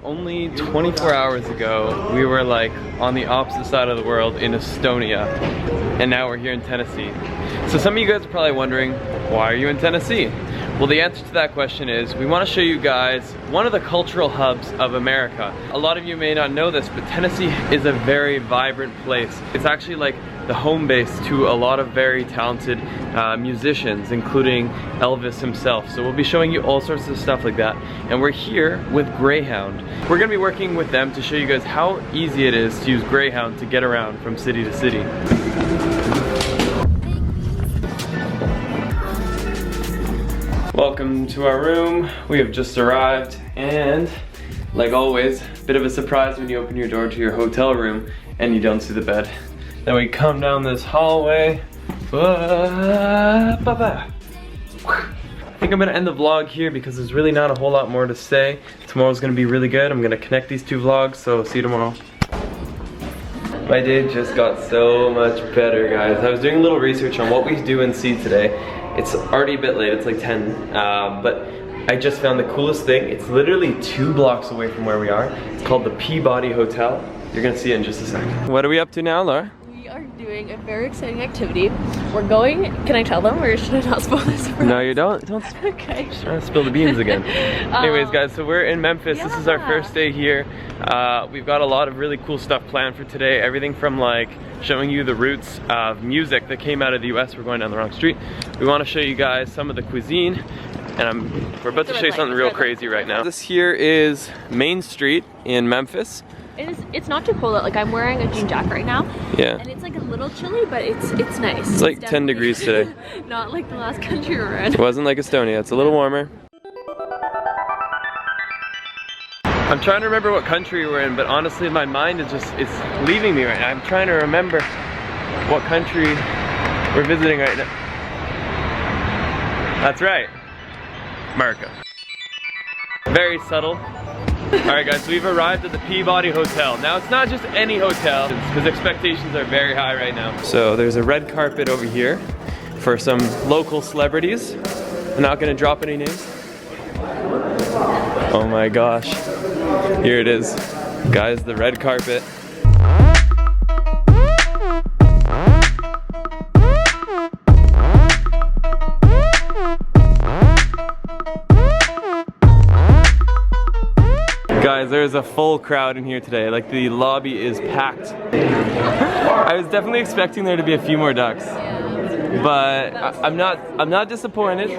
Only 24 hours ago, we were like on the opposite side of the world in Estonia, and now we're here in Tennessee. So some of you guys are probably wondering, why are you in Tennessee? Well, the answer to that question is, we want to show you guys one of the cultural hubs of America. A lot of you may not know this, but Tennessee is a very vibrant place. It's actually like the home base to a lot of very talented musicians, including Elvis himself. So we'll be showing you all sorts of stuff like that. And we're here with Greyhound. We're gonna be working with them to show you guys how easy it is to use Greyhound to get around from city to city. Welcome to our room. We have just arrived, and like always, bit of a surprise when you open your door to your hotel room and you don't see the bed. Then we come down this hallway. I think I'm gonna end the vlog here because there's really not a whole lot more to say. Tomorrow's gonna be really good. I'm gonna connect these two vlogs, so see you tomorrow. My day just got so much better, guys. I was doing a little research on what we do and see today. It's already a bit late, it's like 10, but I just found the coolest thing. It's literally 2 blocks away from where we are. It's called the Peabody Hotel. You're gonna see it in just a second. What are we up to now, Laura? We are doing a very exciting activity. We're going, can I tell them or should I not spoil this? No, you don't. Don't okay. Just trying to spill the beans again. Anyways, guys, so we're in Memphis. Yeah. This is our first day here. We've got a lot of really cool stuff planned for today. Everything from like showing you the roots of music that came out of the US. We're going down the wrong street. We want to show you guys some of the cuisine, and we're about to show you something real crazy right now. This here is Main Street in Memphis. It's not too cold. Like, I'm wearing a jean jacket right now. Yeah. And it's like a little chilly, but it's nice. It's like 10 degrees today. Not like the last country we were in. It wasn't like Estonia. It's a little warmer. I'm trying to remember what country we're in, but honestly my mind is it's leaving me right now. I'm trying to remember what country we're visiting right now. That's right. America. Very subtle. Alright guys, so we've arrived at the Peabody Hotel. Now it's not just any hotel, because expectations are very high right now. So there's a red carpet over here for some local celebrities. I'm not gonna drop any names. Oh my gosh. Here it is. Guys, the red carpet. Guys, there's a full crowd in here today. Like, the lobby is packed. I was definitely expecting there to be a few more ducks, but I'm not disappointed.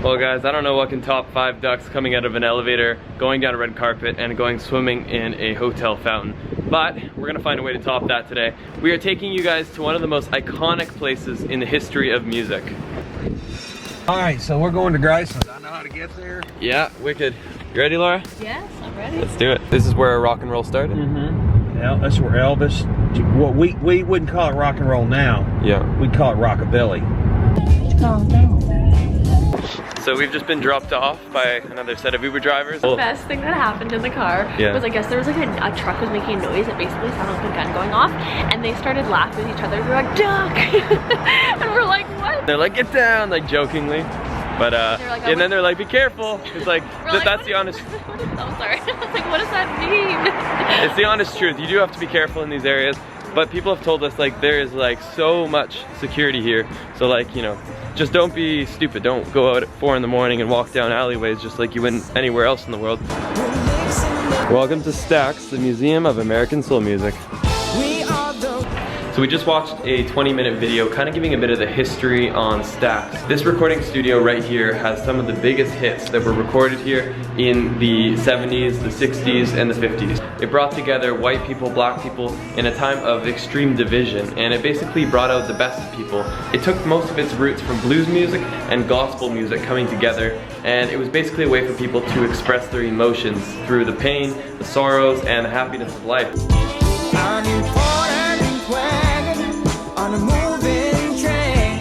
Well guys, I don't know what can top 5 ducks coming out of an elevator, going down a red carpet, and going swimming in a hotel fountain. But we're gonna find a way to top that today. We are taking you guys to one of the most iconic places in the history of music. Alright, so we're going to Graceland. I know how to get there. Yeah, wicked. You ready, Laura? Yes, I'm ready. Let's do it. This is where rock and roll started? Mm-hmm. Yeah, that's where Elvis, well, we wouldn't call it rock and roll now. Yeah. We'd call it rockabilly. So we've just been dropped off by another set of Uber drivers. The best thing that happened in the car was, I guess there was like a truck was making a noise that basically sounded like a gun going off, and they started laughing at each other. They're like, duck! And we're like, what? They're like, get down, like jokingly. But like, and then they're like, be careful. It's like, that's the honest. I'm sorry. I was like, what does that mean? It's the honest truth. You do have to be careful in these areas. But people have told us like there is like so much security here. So like, you know, just don't be stupid. Don't go out at 4 in the morning and walk down alleyways just like you wouldn't anywhere else in the world. Welcome to Stax, the Museum of American Soul Music. So we just watched a 20-minute video kind of giving a bit of the history on Stax. This recording studio right here has some of the biggest hits that were recorded here in the 70s, the 60s, and the 50s. It brought together white people, black people in a time of extreme division, and it basically brought out the best of people. It took most of its roots from blues music and gospel music coming together, and it was basically a way for people to express their emotions through the pain, the sorrows, and the happiness of life.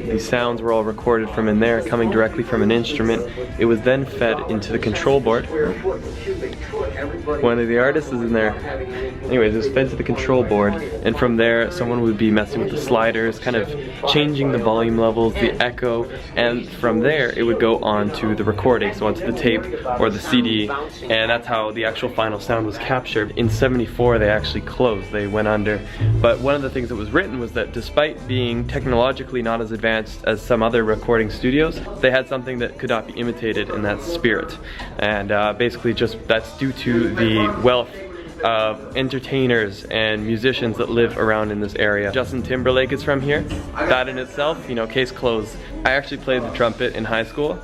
These sounds were all recorded from in there, coming directly from an instrument. It was then fed into the control board. one of the artists is in there. Anyways, it was fed to the control board, and from there someone would be messing with the sliders, kind of changing the volume levels, the echo, and from there it would go on to the recording, so onto the tape or the CD, and that's how the actual final sound was captured. In '74 they actually closed, they went under. But one of the things that was written was that despite being technologically not as advanced as some other recording studios, they had something that could not be imitated, and that's spirit. And basically just that's due to the wealth of entertainers and musicians that live around in this area. Justin Timberlake is from here. That in itself, you know, case closed. I actually played the trumpet in high school,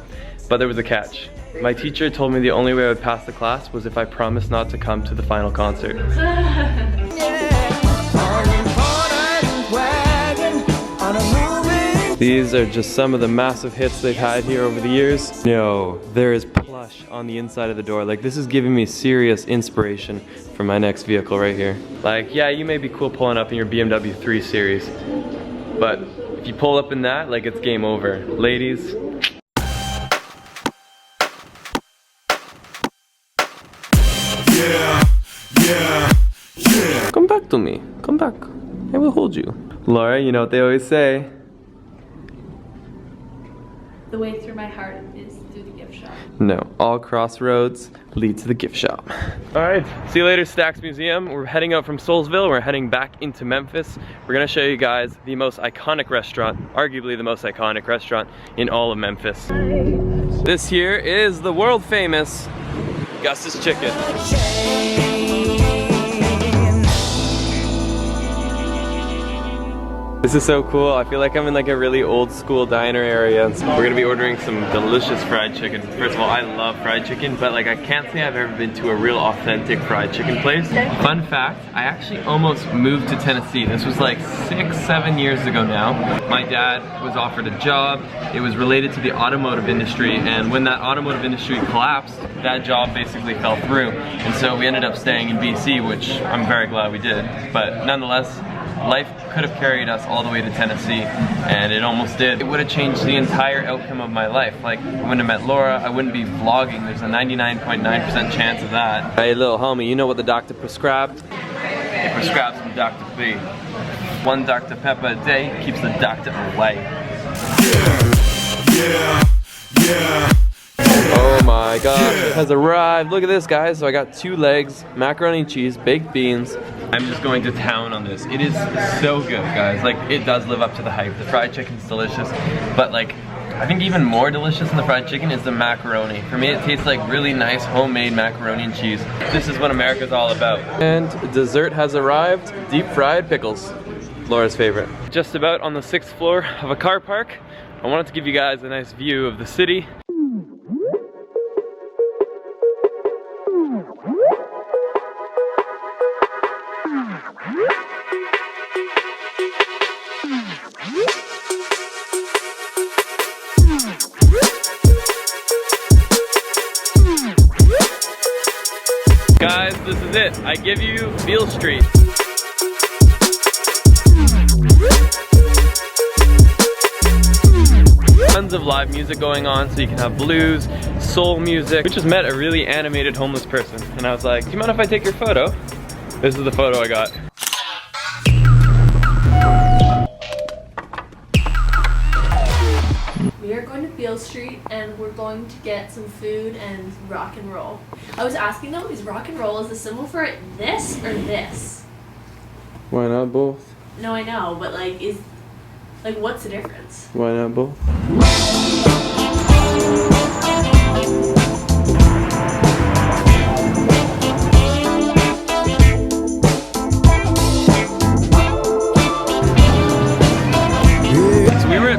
but there was a catch. My teacher told me the only way I would pass the class was if I promised not to come to the final concert. These are just some of the massive hits they've had here over the years. No, there is plush on the inside of the door. Like, this is giving me serious inspiration for my next vehicle right here. Like, yeah, you may be cool pulling up in your BMW 3 Series, but if you pull up in that, like, it's game over. Ladies. Come back to me. Come back. I will hold you. Laura, you know what they always say. The way through my heart is through the gift shop. No, all crossroads lead to the gift shop. All right, see you later, Stax Museum. We're heading out from Soulsville. We're heading back into Memphis. We're gonna show you guys the most iconic restaurant, arguably the most iconic restaurant in all of Memphis. This here is the world famous Gus's Chicken. This is so cool. I feel like I'm in like a really old school diner area. And so we're gonna be ordering some delicious fried chicken. First of all, I love fried chicken, but like I can't say I've ever been to a real authentic fried chicken place. Fun fact, I actually almost moved to Tennessee. This was like 6-7 years ago now. My dad was offered a job. It was related to the automotive industry, and when that automotive industry collapsed, that job basically fell through. And so we ended up staying in BC, which I'm very glad we did. But nonetheless, life could have carried us all the way to Tennessee, and it almost did. It would have changed the entire outcome of my life. Like, I wouldn't have met Laura, I wouldn't be vlogging. There's a 99.9% chance of that. Hey little homie, you know what the doctor prescribed? He prescribed some Dr. B. 1 Dr. Pepper a day keeps the doctor away. Oh my gosh, it has arrived. Look at this, guys. So I got 2 legs, macaroni and cheese, baked beans. I'm just going to town on this. It is so good, guys. Like, it does live up to the hype. The fried chicken's delicious, but like, I think even more delicious than the fried chicken is the macaroni. For me, it tastes like really nice homemade macaroni and cheese. This is what America's all about. And dessert has arrived, deep fried pickles. Laura's favorite. Just about on the 6th floor of a car park. I wanted to give you guys a nice view of the city. Guys, this is it. I give you Beale Street. Tons of live music going on, so you can have blues, soul music. We just met a really animated homeless person, and I was like, do you mind if I take your photo? This is the photo I got. We are going to Beale Street, and we're going to get some food and rock and roll. I was asking though, is rock and roll is the symbol for this or this? Why not both? No, I know, but like, what's the difference? Why not both?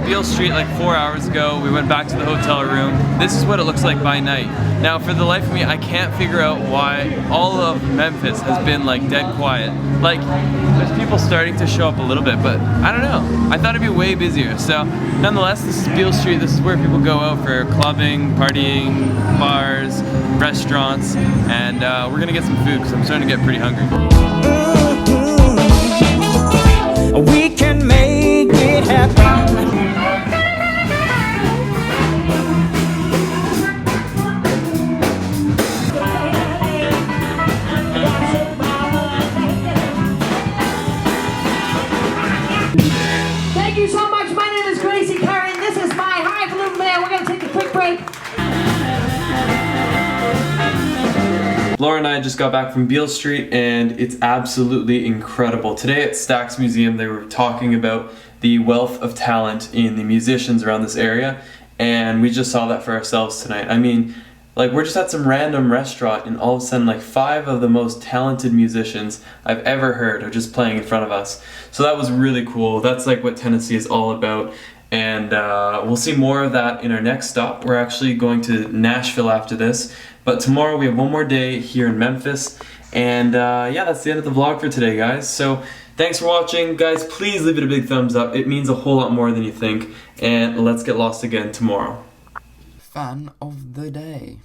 Beale Street like 4 hours ago. We went back to the hotel room. This is what it looks like by night. Now, for the life of me, I can't figure out why all of Memphis has been like dead quiet. Like, there's people starting to show up a little bit, but I don't know. I thought it'd be way busier. So, nonetheless, this is Beale Street. This is where people go out for clubbing, partying, bars, restaurants, and we're gonna get some food because I'm starting to get pretty hungry. We can make it happen. Laura and I just got back from Beale Street and it's absolutely incredible. Today at Stax Museum they were talking about the wealth of talent in the musicians around this area, and we just saw that for ourselves tonight. I mean, like, we're just at some random restaurant and all of a sudden like 5 of the most talented musicians I've ever heard are just playing in front of us. So that was really cool. That's like what Tennessee is all about. And we'll see more of that in our next stop. We're actually going to Nashville after this. But tomorrow we have one more day here in Memphis. And yeah, that's the end of the vlog for today, guys. So thanks for watching. Guys, please leave it a big thumbs up. It means a whole lot more than you think. And let's get lost again tomorrow. Fan of the day.